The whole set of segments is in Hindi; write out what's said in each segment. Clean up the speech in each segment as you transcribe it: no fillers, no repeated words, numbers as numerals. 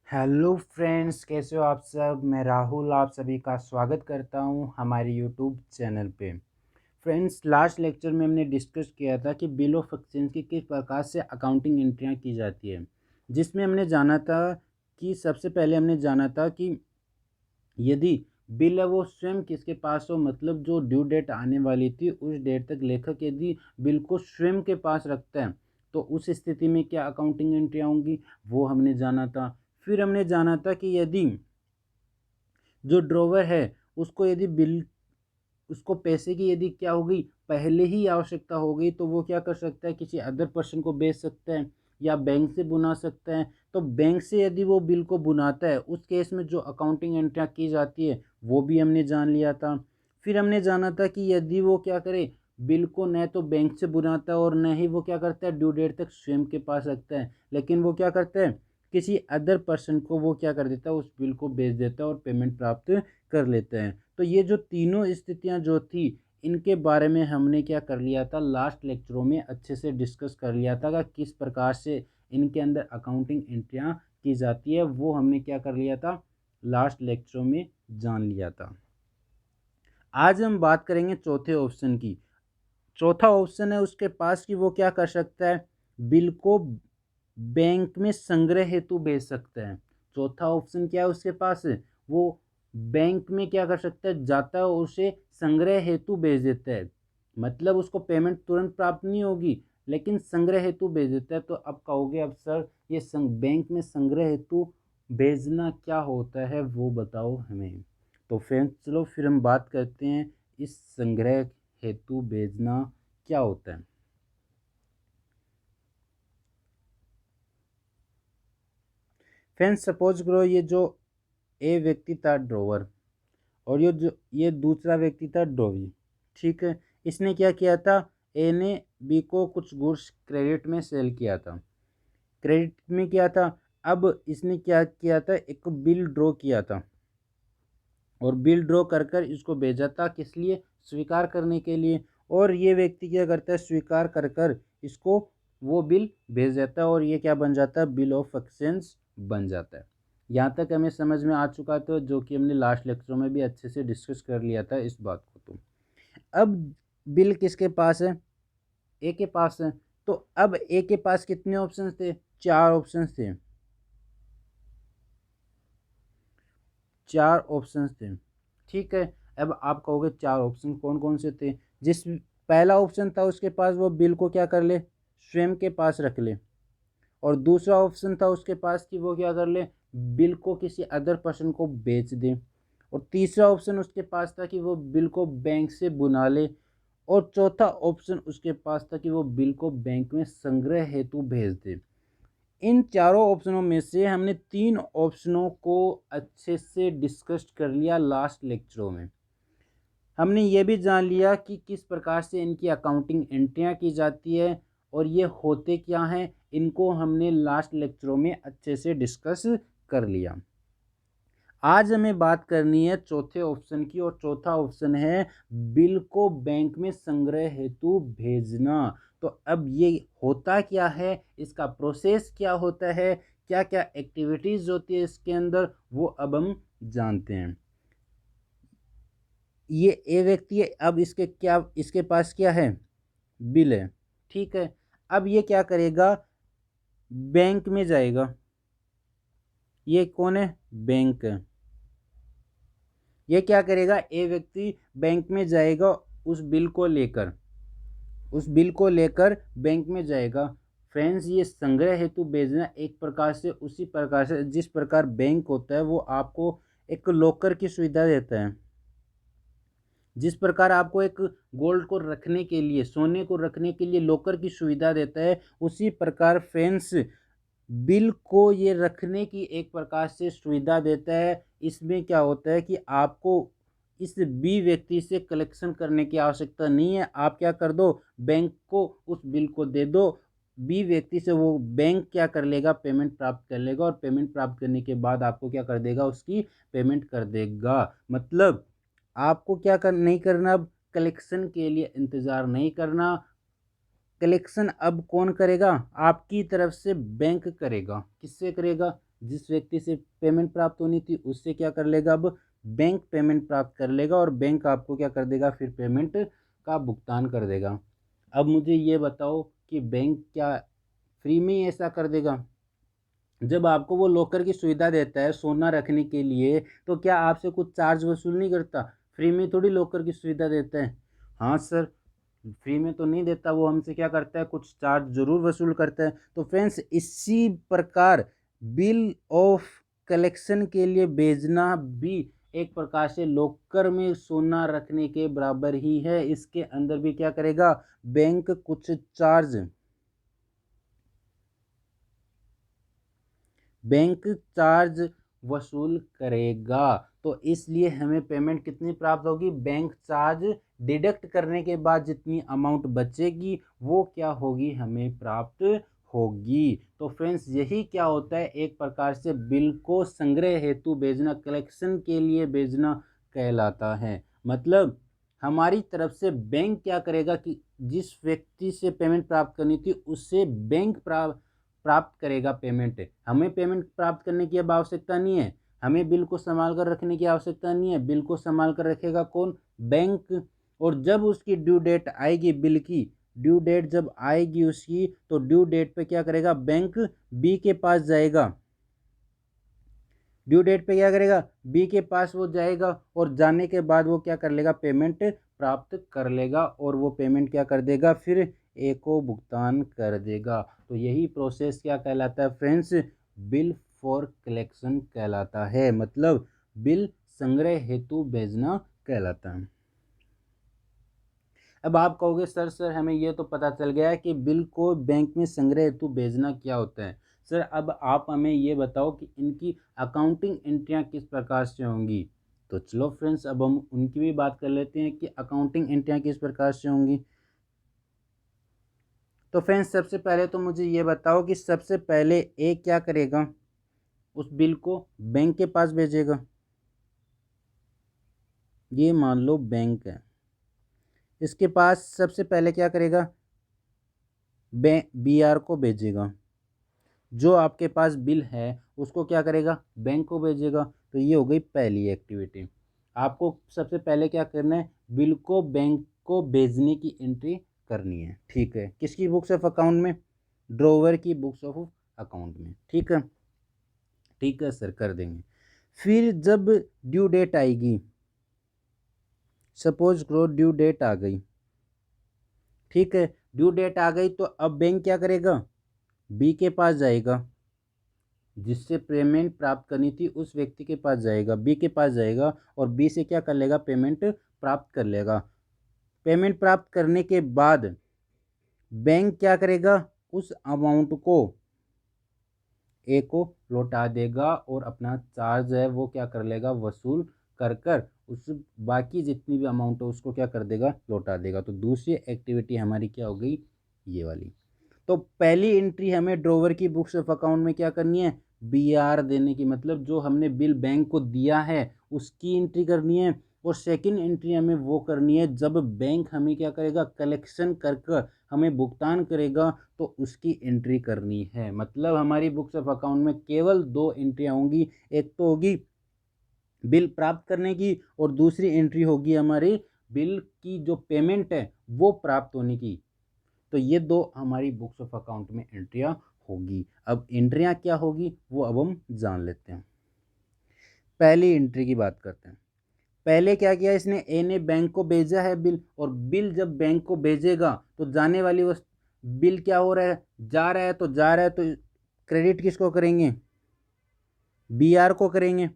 हेलो फ्रेंड्स, कैसे हो आप सब। मैं राहुल आप सभी का स्वागत करता हूं हमारे यूट्यूब चैनल पे। फ्रेंड्स, लास्ट लेक्चर में हमने डिस्कस किया था कि बिल ऑफ एक्सचेंज की किस प्रकार से अकाउंटिंग एंट्रियां की जाती है, जिसमें हमने जाना था कि सबसे पहले हमने जाना था कि यदि बिल है वो स्वयं किसके पास हो, मतलब जो ड्यू डेट आने वाली थी उस डेट तक लेखक यदि बिल को स्वयं के पास रखता है तो उस स्थिति में क्या अकाउंटिंग एंट्रियां होंगी, वो हमने जाना था। फिर हमने जाना था कि यदि जो ड्रॉवर है उसको यदि बिल उसको पैसे की यदि क्या हो गई पहले ही आवश्यकता हो गई तो वो क्या कर सकता है, किसी अदर पर्सन को बेच सकता है या बैंक से बुना सकता है। तो बैंक से यदि वो बिल को बुनाता है उस केस में जो अकाउंटिंग एंट्रियाँ की जाती है वो भी हमने जान लिया था। फिर हमने जाना था कि यदि वो क्या करे, बिल को न तो बैंक से बुनाता है और न ही वो क्या करता है ड्यू डेट तक स्वयं के पास रखता है, लेकिन वो क्या करता है किसी अदर पर्सन को वो क्या कर देता है उस बिल को बेच देता है और पेमेंट प्राप्त कर लेते हैं। तो ये जो तीनों स्थितियां जो थी इनके बारे में हमने क्या कर लिया था, लास्ट लेक्चरों में अच्छे से डिस्कस कर लिया था कि किस प्रकार से इनके अंदर अकाउंटिंग एंट्रियां की जाती है, वो हमने क्या कर लिया था लास्ट लेक्चरों में जान लिया था। आज हम बात करेंगे चौथे ऑप्शन की। चौथा ऑप्शन है उसके पास कि वो क्या कर सकता है, बिल को बैंक में संग्रह हेतु भेज सकता है। चौथा ऑप्शन क्या है उसके पास, वो बैंक में क्या कर सकता है, जाता है और उसे संग्रह हेतु भेज देता है। मतलब उसको पेमेंट तुरंत प्राप्त नहीं होगी लेकिन संग्रह हेतु भेज देता है। तो अब कहोगे अब सर ये बैंक में संग्रह हेतु भेजना क्या होता है वो बताओ हमें। तो फ्रेंड्स चलो फिर हम बात करते हैं इस संग्रह हेतु भेजना क्या होता है। फ्रेंड्स सपोज करो ये जो ए व्यक्ति था ड्रोवर और ये दूसरा व्यक्ति था ड्रोवी। ठीक है, इसने क्या किया था, ए ने बी को कुछ गुड्स क्रेडिट में सेल किया था। क्रेडिट में किया था। अब इसने क्या किया था, एक बिल ड्रॉ किया था और बिल ड्रॉ कर कर इसको भेजा था, किस लिए, स्वीकार करने के लिए। और ये व्यक्ति क्या करता है, स्वीकार कर कर इसको वो बिल भेज देता है और ये क्या बन जाता है, बिल ऑफ एक्सचेंज बन जाता है। यहाँ तक हमें समझ में आ चुका था, जो कि हमने लास्ट लेक्चर में भी अच्छे से डिस्कस कर लिया था इस बात को। तो अब बिल किसके पास है, ए के पास है। तो अब ए के पास कितने ऑप्शंस थे, चार ऑप्शंस थे। चार ऑप्शंस थे। ठीक है, अब आप कहोगे चार ऑप्शन कौन कौन से थे। जिस पहला ऑप्शन था उसके पास वो बिल को क्या कर ले, स्वयं के पास रख ले। और दूसरा ऑप्शन था उसके पास कि वो क्या कर ले, बिल को किसी अदर पर्सन को बेच दे। और तीसरा ऑप्शन उसके पास था कि वो बिल को बैंक से बुना ले। और चौथा ऑप्शन उसके पास था कि वो बिल को बैंक में संग्रह हेतु भेज दे। इन चारों ऑप्शनों में से हमने तीन ऑप्शनों को अच्छे से डिस्कस कर लिया लास्ट लेक्चरों में। हमने ये भी जान लिया कि किस प्रकार से इनकी अकाउंटिंग एंट्रियां की जाती है और ये होते क्या हैं, इनको हमने लास्ट लेक्चरों में अच्छे से डिस्कस कर लिया। आज हमें बात करनी है चौथे ऑप्शन की और चौथा ऑप्शन है बिल को बैंक में संग्रह हेतु भेजना। तो अब ये होता क्या है, इसका प्रोसेस क्या होता है, क्या क्या एक्टिविटीज होती है इसके अंदर, वो अब हम जानते हैं। ये ए व्यक्ति है, अब इसके पास क्या है, बिल है। ठीक है, अब ये क्या करेगा, बैंक में जाएगा। ये कौन है, बैंक है। ये क्या करेगा, ए व्यक्ति बैंक में जाएगा, उस बिल को लेकर उस बिल को लेकर बैंक में जाएगा। फ्रेंड्स, ये संग्रह हेतु भेजना एक प्रकार से उसी प्रकार से जिस प्रकार बैंक होता है वो आपको एक लॉकर की सुविधा देता है। जिस प्रकार आपको एक गोल्ड को रखने के लिए, सोने को रखने के लिए लॉकर की सुविधा देता है, उसी प्रकार फ्रेंड्स बिल को ये रखने की एक प्रकार से सुविधा देता है। इसमें क्या होता है कि आपको इस बी व्यक्ति से कलेक्शन करने की आवश्यकता नहीं है। आप क्या कर दो, बैंक को उस बिल को दे दो, बी व्यक्ति से वो बैंक क्या कर लेगा, पेमेंट प्राप्त कर लेगा और पेमेंट प्राप्त करने के बाद आपको क्या कर देगा, उसकी पेमेंट कर देगा। मतलब आपको क्या नहीं करना, अब कलेक्शन के लिए इंतज़ार नहीं करना। कलेक्शन अब कौन करेगा, आपकी तरफ से बैंक करेगा। किससे करेगा, जिस व्यक्ति से पेमेंट प्राप्त होनी थी उससे क्या कर लेगा, अब बैंक पेमेंट प्राप्त कर लेगा और बैंक आपको क्या कर देगा, फिर पेमेंट का भुगतान कर देगा। अब मुझे ये बताओ कि बैंक क्या फ्री में ही ऐसा कर देगा? जब आपको वो लॉकर की सुविधा देता है सोना रखने के लिए, तो क्या आपसे कुछ चार्ज वसूल नहीं करता? फ्री में थोड़ी लॉकर की सुविधा देता है। हाँ सर, फ्री में तो नहीं देता, वो हमसे क्या करता है, कुछ चार्ज जरूर वसूल करता है। तो फ्रेंड्स, इसी प्रकार बिल ऑफ कलेक्शन के लिए भेजना भी एक प्रकार से लॉकर में सोना रखने के बराबर ही है। इसके अंदर भी क्या करेगा, बैंक कुछ चार्ज वसूल करेगा। तो इसलिए हमें पेमेंट कितनी प्राप्त होगी, बैंक चार्ज डिडक्ट करने के बाद जितनी अमाउंट बचेगी वो क्या होगी, हमें प्राप्त होगी। तो फ्रेंड्स, यही क्या होता है, एक प्रकार से बिल को संग्रह हेतु भेजना, कलेक्शन के लिए भेजना कहलाता है। मतलब हमारी तरफ से बैंक क्या करेगा कि जिस व्यक्ति से पेमेंट प्राप्त करनी थी उससे बैंक प्राप्त करेगा पेमेंट। हमें पेमेंट प्राप्त करने की अब आवश्यकता नहीं है, हमें बिल को संभाल कर रखने की आवश्यकता नहीं है, बिल को संभाल कर रखेगा कौन, बैंक। और जब उसकी ड्यू डेट आएगी, बिल की ड्यू डेट जब आएगी उसकी, तो ड्यू डेट पे क्या करेगा, बैंक बी के पास जाएगा। ड्यू डेट पे क्या करेगा, बी के पास वो जाएगा और जाने के बाद वो क्या कर लेगा, पेमेंट प्राप्त कर लेगा और वो पेमेंट क्या कर देगा, फिर ए को भुगतान कर देगा। तो यही प्रोसेस क्या कहलाता है फ्रेंड्स, बिल फॉर कलेक्शन कहलाता है। मतलब बिल संग्रह हेतु भेजना कहलाता है। अब आप कहोगे सर हमें ये तो पता चल गया है कि बिल को बैंक में संग्रह हेतु भेजना क्या होता है। सर अब आप हमें ये बताओ कि इनकी अकाउंटिंग एंट्रियां किस प्रकार से होंगी। तो चलो फ्रेंड्स, अब हम उनकी भी बात कर लेते हैं कि अकाउंटिंग एंट्रियां किस प्रकार से होंगी। तो फ्रेंड्स, सबसे पहले तो मुझे ये बताओ कि सबसे पहले ए क्या करेगा, उस बिल को बैंक के पास भेजेगा। ये मान लो बैंक है, इसके पास सबसे पहले क्या करेगा, बी आर को भेजेगा। जो आपके पास बिल है उसको क्या करेगा, बैंक को भेजेगा। तो ये हो गई पहली एक्टिविटी। आपको सबसे पहले क्या करना है, बिल को बैंक को भेजने की एंट्री करनी है। ठीक है, किसकी बुक्स ऑफ अकाउंट में, ड्रॉवर की बुक्स ऑफ अकाउंट में। ठीक है, ठीक है सर, कर देंगे। फिर जब ड्यू डेट आएगी, सपोज करो ड्यू डेट आ गई, ठीक है, ड्यू डेट आ गई तो अब बैंक क्या करेगा, बी के पास जाएगा, जिससे पेमेंट प्राप्त करनी थी उस व्यक्ति के पास जाएगा, बी के पास जाएगा और बी से क्या कर लेगा, पेमेंट प्राप्त कर लेगा। पेमेंट प्राप्त करने के बाद बैंक क्या करेगा, उस अमाउंट को ए को लौटा देगा और अपना चार्ज है वो क्या कर लेगा, वसूल कर कर उस बाकी जितनी भी अमाउंट है उसको क्या कर देगा, लौटा देगा। तो दूसरी एक्टिविटी हमारी क्या हो गई, ये वाली। तो पहली एंट्री हमें ड्रॉवर की बुक्स ऑफ अकाउंट में क्या करनी है, बी आर देने की, मतलब जो हमने बिल बैंक को दिया है उसकी एंट्री करनी है। और सेकंड एंट्री हमें वो करनी है जब बैंक हमें क्या करेगा, कलेक्शन कर कर हमें भुगतान करेगा, तो उसकी एंट्री करनी है। मतलब हमारी बुक्स ऑफ अकाउंट में केवल दो एंट्रियाँ होंगी, एक तो होगी बिल प्राप्त करने की और दूसरी एंट्री होगी हमारी बिल की जो पेमेंट है वो प्राप्त होने की। तो ये दो हमारी बुक्स ऑफ अकाउंट में एंट्रियां होगी। अब एंट्रियां क्या होगी वो अब हम जान लेते हैं। पहली एंट्री की बात करते हैं। पहले क्या किया इसने, ए ने बैंक को भेजा है बिल, और बिल जब बैंक को भेजेगा तो जाने वाली वस्तु बिल क्या हो रहा है, जा रहा है, तो जा रहा है तो क्रेडिट किसको करेंगे, बी आर को करेंगे।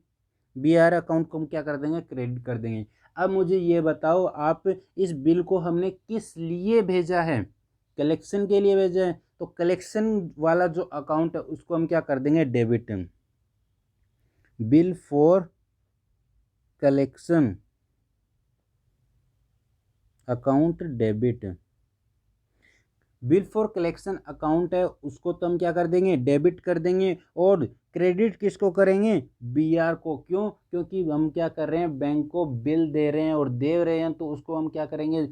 बी आर अकाउंट को हम क्या कर देंगे, क्रेडिट कर देंगे। अब मुझे ये बताओ आप, इस बिल को हमने किस लिए भेजा है, कलेक्शन के लिए भेजा है। तो कलेक्शन वाला जो अकाउंट है उसको हम क्या कर देंगे, debit. Bill for collection account debit, bill for collection account है उसको तो हम क्या कर देंगे, डेबिट कर देंगे। और क्रेडिट किसको करेंगे, बी आर को। क्यों, क्योंकि हम क्या कर रहे हैं, बैंक को बिल दे रहे हैं और दे रहे हैं, तो उसको हम क्या करेंगे,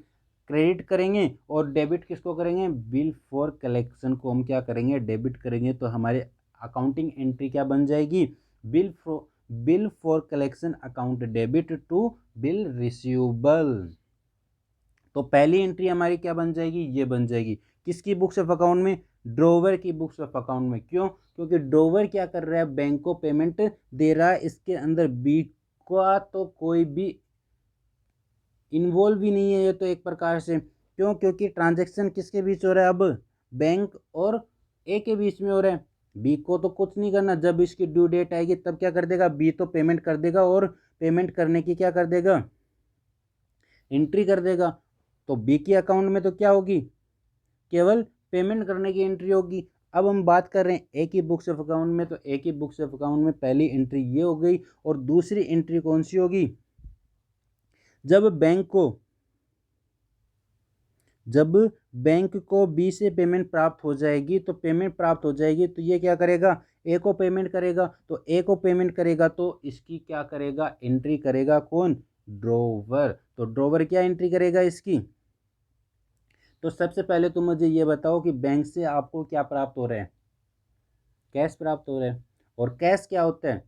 क्रेडिट करेंगे। और डेबिट किसको करेंगे, बिल फॉर कलेक्शन को हम क्या करेंगे, डेबिट करेंगे। तो हमारे अकाउंटिंग एंट्री क्या बन जाएगी, bill for collection account debit to bill receivable. तो पहली एंट्री हमारी क्या बन जाएगी, ये बन जाएगी किसकी बुक्स ऑफ अकाउंट में, ड्रोवर की बुक्स ऑफ अकाउंट में। क्यों, क्योंकि ड्रोवर क्या कर रहा है, बैंक को पेमेंट दे रहा है, इसके अंदर बी का तो कोई भी इन्वॉल्व ही नहीं है ये तो एक प्रकार से। क्यों, क्योंकि ट्रांजैक्शन किसके बीच हो रहा है, अब बैंक और ए के बीच में हो रहा है। बी को तो कुछ नहीं करना, जब इसकी ड्यू डेट आएगी तब क्या कर देगा, बी तो पेमेंट कर देगा और पेमेंट करने की क्या कर देगा, एंट्री कर देगा। तो बी के अकाउंट में तो क्या होगी, केवल पेमेंट करने की एंट्री होगी। अब हम बात कर रहे हैं ए की बुक्स ऑफ अकाउंट में, तो ए की बुक्स ऑफ अकाउंट में पहली एंट्री ये हो गई, और दूसरी एंट्री कौन सी होगी, जब बैंक को बी से पेमेंट प्राप्त हो जाएगी, तो पेमेंट प्राप्त हो जाएगी तो ये क्या करेगा, ए को पेमेंट करेगा। तो ए को पेमेंट करेगा तो इसकी क्या करेगा, एंट्री करेगा कौन, ड्रोवर। तो ड्रोवर क्या एंट्री करेगा इसकी। तो सबसे पहले तो मुझे ये बताओ कि बैंक से आपको क्या प्राप्त हो रहा है, कैश प्राप्त हो रहा है। और कैश क्या होता है,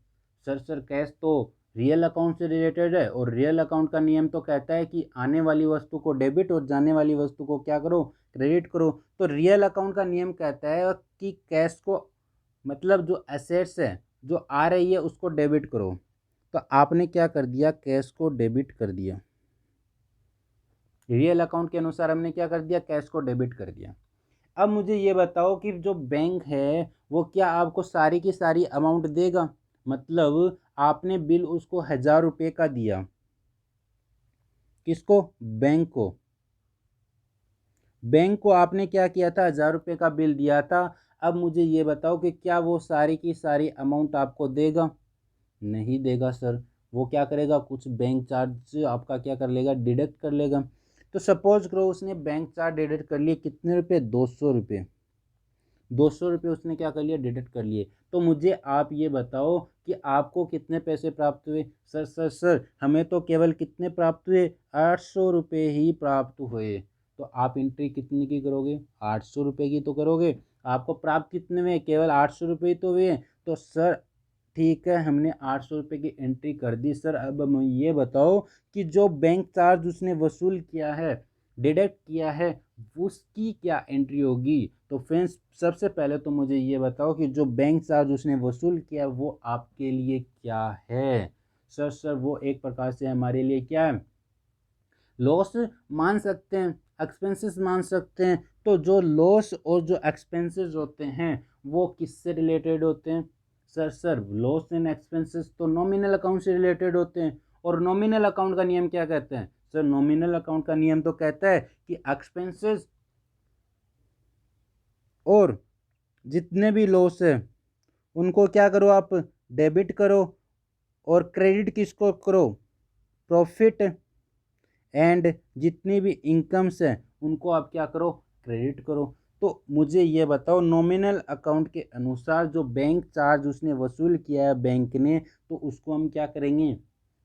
सर कैश तो रियल अकाउंट से रिलेटेड है, और रियल अकाउंट का नियम तो कहता है कि आने वाली वस्तु को डेबिट और जाने वाली वस्तु को क्या करो, क्रेडिट करो। तो रियल अकाउंट का नियम कहता है कि कैश को, मतलब जो एसेट्स है जो आ रही है उसको डेबिट करो। तो आपने क्या कर दिया, कैश को डेबिट कर दिया, रियल अकाउंट के अनुसार हमने क्या कर दिया, कैश को डेबिट कर दिया। अब मुझे ये बताओ कि जो बैंक है वो क्या आपको सारी की सारी अमाउंट देगा, मतलब आपने बिल उसको 1000 रुपये का दिया, किसको, बैंक को आपने क्या किया था, 1000 रुपये का बिल दिया था। अब मुझे ये बताओ कि क्या वो सारी की सारी अमाउंट आपको देगा, नहीं देगा सर। वो क्या करेगा, कुछ बैंक चार्ज आपका क्या कर लेगा, डिडक्ट कर लेगा। तो सपोज करो उसने बैंक चार्ज डिडक्ट कर लिए, कितने रुपए, 200 रुपये। 200 रुपये उसने क्या कर लिया, डिडक्ट कर लिए। तो मुझे आप ये बताओ कि आपको कितने पैसे प्राप्त हुए, सर हमें तो केवल कितने प्राप्त हुए, 800 रुपये ही प्राप्त हुए। तो आप एंट्री कितने की करोगे, 800 रुपये की तो करोगे। आपको प्राप्त कितने हुए, केवल 800 रुपये तो हुए। तो सर ठीक है, हमने 800 रुपये की एंट्री कर दी। सर अब हमें ये बताओ कि जो बैंक चार्ज उसने वसूल किया है, डिडक्ट किया है, उसकी क्या एंट्री होगी। तो फ्रेंड्स सबसे पहले तो मुझे ये बताओ कि जो बैंक चार्ज उसने वसूल किया वो आपके लिए क्या है। सर वो एक प्रकार से हमारे लिए क्या है, लॉस मान सकते हैं, एक्सपेंसेस मान सकते हैं। तो जो लॉस और जो एक्सपेंसेस होते हैं वो किससे रिलेटेड होते हैं, सर लॉस एंड एक्सपेंसेस तो नॉमिनल अकाउंट से रिलेटेड होते हैं। और नॉमिनल अकाउंट का नियम क्या कहते हैं, सर नॉमिनल अकाउंट का नियम तो कहता है कि एक्सपेंसेस और जितने भी लॉस है उनको क्या करो, आप डेबिट करो, और क्रेडिट किसको करो, प्रॉफिट, एंड जितनी भी इनकम्स है उनको आप क्या करो, क्रेडिट करो। तो मुझे ये बताओ नॉमिनल अकाउंट के अनुसार जो बैंक चार्ज उसने वसूल किया है बैंक ने, तो उसको हम क्या करेंगे,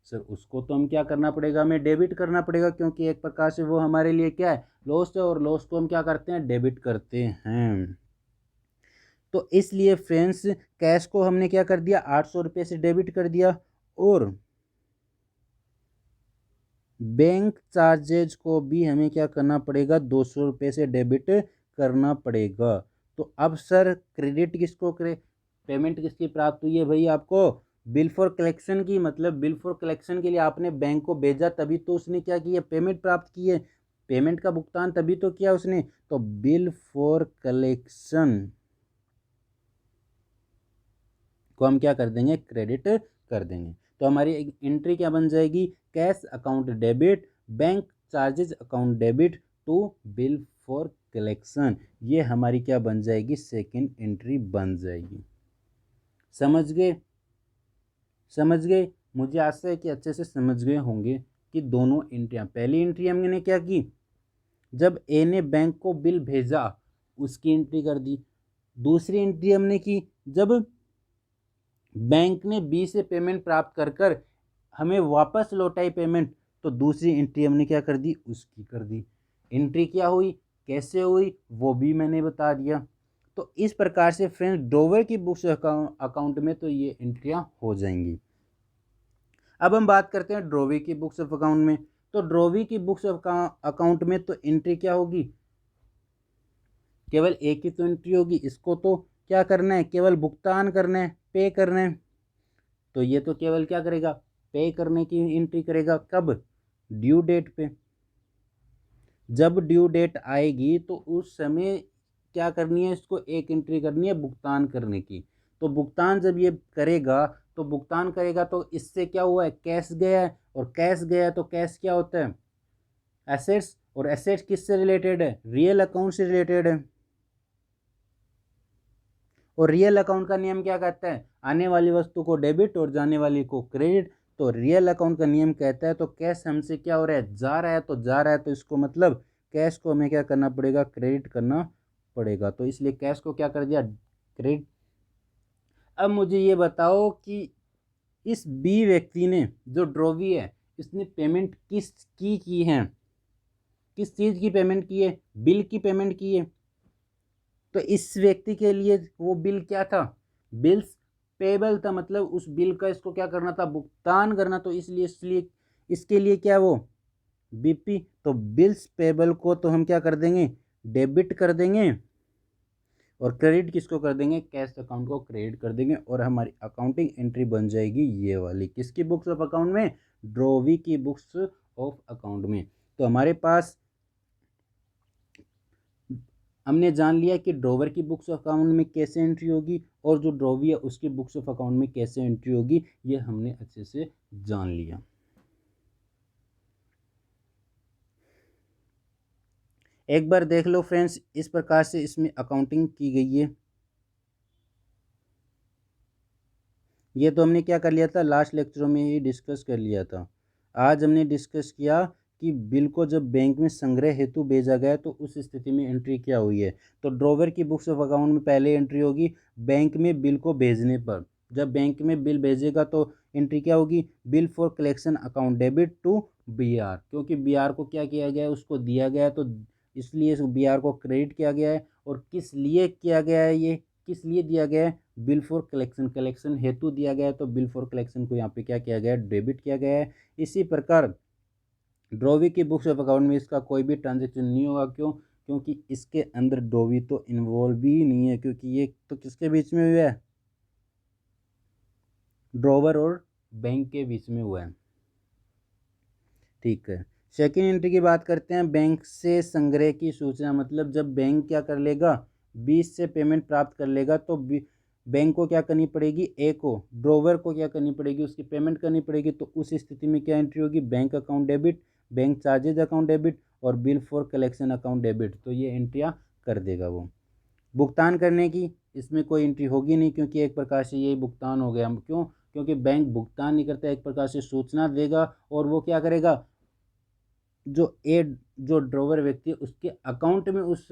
सर उसको तो हम क्या करना पड़ेगा, हमें डेबिट करना पड़ेगा, क्योंकि एक प्रकार से वो हमारे लिए क्या है, लॉस है, और लॉस को हम क्या करते हैं, डेबिट करते हैं। तो इसलिए फ्रेंड्स कैश को हमने क्या कर दिया, 800 रुपये से डेबिट कर दिया, और बैंक चार्जेज को भी हमें क्या करना पड़ेगा, 200 रुपये से डेबिट करना पड़ेगा। तो अब सर क्रेडिट किसको करे, पेमेंट किसकी प्राप्त हुई है भाई आपको, बिल फॉर कलेक्शन की। मतलब बिल फॉर कलेक्शन के लिए आपने बैंक को भेजा, तभी तो उसने क्या किया, पेमेंट प्राप्त की है, पेमेंट का भुगतान तभी तो किया उसने। तो बिल फॉर कलेक्शन को हम क्या कर देंगे, क्रेडिट कर देंगे। तो हमारी एंट्री क्या बन जाएगी, cash account debit, bank charges account debit to bill for collection. ये हमारी क्या बन जाएगी, सेकंड एंट्री बन जाएगी। समझ गए। मुझे आशा है कि अच्छे से समझ गए होंगे कि दोनों एंट्रियाँ, पहली एंट्री हमने क्या की, जब ए ने बैंक को बिल भेजा उसकी एंट्री कर दी। दूसरी एंट्री हमने की जब बैंक ने बी से पेमेंट प्राप्त कर हमें वापस लौटाई पेमेंट, तो दूसरी एंट्री हमने क्या कर दी, उसकी कर दी। एंट्री क्या हुई, कैसे हुई, वो भी मैंने बता दिया। तो इस प्रकार से फ्रेंड्स ड्रॉवर की बुक्स अकाउंट में तो ये एंट्रियां हो जाएंगी। अब हम बात करते हैं ड्रॉवी की बुक्स ऑफ अकाउंट में। तो ड्रॉवी की बुक्स ऑफ अकाउंट में तो एंट्री क्या होगी, केवल एक ही तो एंट्री होगी। इसको तो क्या करना है, केवल भुगतान करना है, पे करना है। तो ये तो केवल क्या करेगा, पे करने की एंट्री करेगा। कब, ड्यू डेट पे। जब ड्यू डेट आएगी तो उस समय क्या करनी है, इसको एक एंट्री करनी है भुगतान करने की। तो भुगतान जब ये करेगा तो भुगतान करेगा तो इससे क्या हुआ है, कैश गया है। और कैश गया है तो कैश क्या होता है, एसेट्स। और एसेट्स किससे रिलेटेड है, रियल अकाउंट से रिलेटेड है। और रियल अकाउंट का नियम क्या कहता है, आने वाली वस्तु को डेबिट और जाने वाली को क्रेडिट। तो रियल अकाउंट का नियम कहता है तो कैश हमसे क्या हो रहा है, जा रहा है तो जा रहा है, तो इसको मतलब कैश को हमें क्या करना पड़ेगा, क्रेडिट करना पड़ेगा। तो इसलिए कैश को क्या कर दिया, क्रेडिट। अब मुझे ये बताओ कि इस बी व्यक्ति ने, जो ड्रॉवी है, इसने पेमेंट किस की है, किस चीज़ की पेमेंट की है, बिल की पेमेंट की है। तो इस व्यक्ति के लिए वो बिल क्या था, बिल्स पेबल था, मतलब उस बिल का इसको क्या करना था, भुगतान करना। तो इसलिए इसके लिए क्या वो बीपी। तो बिल्स पेबल को तो हम क्या कर देंगे, डेबिट कर देंगे। और क्रेडिट किसको कर देंगे, कैश अकाउंट को क्रेडिट कर देंगे। और हमारी अकाउंटिंग एंट्री बन जाएगी ये वाली, किसकी बुक्स ऑफ अकाउंट में, ड्रॉवी की बुक्स ऑफ अकाउंट में। तो हमारे पास हमने जान लिया कि ड्रॉवर की बुक्स ऑफ अकाउंट में कैसे एंट्री होगी और जो ड्रॉवी है उसकी बुक्स ऑफ अकाउंट में कैसे एंट्री होगी, ये हमने अच्छे से जान लिया। एक बार देख लो फ्रेंड्स, इस प्रकार से इसमें अकाउंटिंग की गई है। ये तो हमने क्या कर लिया था, लास्ट लेक्चरों में ही डिस्कस कर लिया था। आज हमने डिस्कस किया कि बिल को जब बैंक में संग्रह हेतु भेजा गया तो उस स्थिति में एंट्री क्या हुई है। तो ड्रॉवर की बुक्स ऑफ अकाउंट में पहले एंट्री होगी बैंक में बिल को भेजने पर। जब बैंक में बिल भेजेगा तो एंट्री क्या होगी, bill for collection account debit to BR. क्योंकि बीआर को क्या किया गया है, उसको दिया गया है, तो इसलिए बीआर को क्रेडिट किया गया है। और किस लिए किया गया है, ये किस लिए दिया गया है, बिल फॉर कलेक्शन, कलेक्शन हेतु दिया गया है। तो बिल फॉर कलेक्शन को यहाँ पे क्या किया गया है, डेबिट किया गया है। इसी प्रकार ड्रॉवी की बुक्स ऑफ अकाउंट में इसका कोई भी ट्रांजेक्शन नहीं होगा। क्यों, क्योंकि इसके अंदर ड्रॉवी तो इन्वॉल्व ही नहीं है, क्योंकि ये तो किसके बीच में हुआ है, ड्रॉवर और बैंक के बीच में हुआ है। ठीक है, सेकेंड एंट्री की बात करते हैं, बैंक से संग्रह की सूचना। मतलब जब बैंक क्या कर लेगा, 20 से पेमेंट प्राप्त कर लेगा तो बैंक को क्या करनी पड़ेगी, ए को, ड्रॉवर को क्या करनी पड़ेगी, उसकी पेमेंट करनी पड़ेगी। तो उस स्थिति में क्या एंट्री होगी, bank account debit, bank charges account debit और bill for collection account debit. तो ये एंट्रियाँ कर देगा वो। भुगतान करने की इसमें कोई एंट्री होगी नहीं, क्योंकि एक प्रकार से यही भुगतान हो गया। क्यों, क्योंकि बैंक भुगतान नहीं करता, एक प्रकार से सूचना देगा और वो क्या करेगा, जो ड्रॉवर व्यक्ति है उसके अकाउंट में उस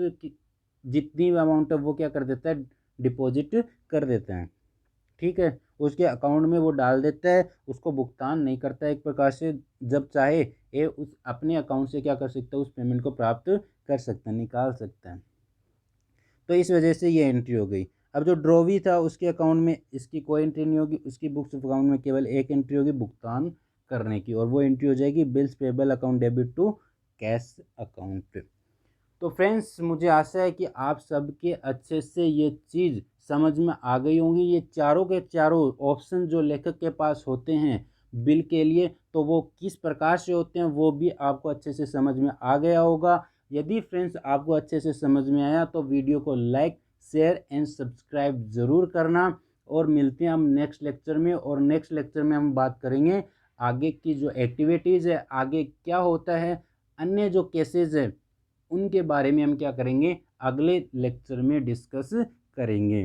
जितनी अमाउंट है वो क्या कर देता है, डिपॉजिट कर देता है। ठीक है, उसके अकाउंट में वो डाल देता है, उसको भुगतान नहीं करता है। एक प्रकार से जब चाहे ये उस अपने अकाउंट से क्या कर सकता है, उस पेमेंट को प्राप्त कर सकता है, निकाल सकता है। तो इस वजह से ये एंट्री हो गई। अब जो ड्रॉवी था उसके अकाउंट में इसकी कोई एंट्री नहीं होगी, उसकी बुक्स ऑफ अकाउंट में केवल एक एंट्री होगी भुगतान करने की, और वो एंट्री हो जाएगी bills payable account debit to cash account. तो फ्रेंड्स मुझे आशा है कि आप सबके अच्छे से ये चीज़ समझ में आ गई होंगी। ये चारों के चारों ऑप्शन जो लेखक के पास होते हैं बिल के लिए, तो वो किस प्रकार से होते हैं वो भी आपको अच्छे से समझ में आ गया होगा। यदि फ्रेंड्स आपको अच्छे से समझ में आया तो वीडियो को लाइक, शेयर एंड सब्सक्राइब ज़रूर करना। और मिलते हैं हम नेक्स्ट लेक्चर में, और नेक्स्ट लेक्चर में हम बात करेंगे आगे की जो एक्टिविटीज़ है, आगे क्या होता है, अन्य जो केसेस है उनके बारे में हम क्या करेंगे, अगले लेक्चर में डिस्कस करेंगे।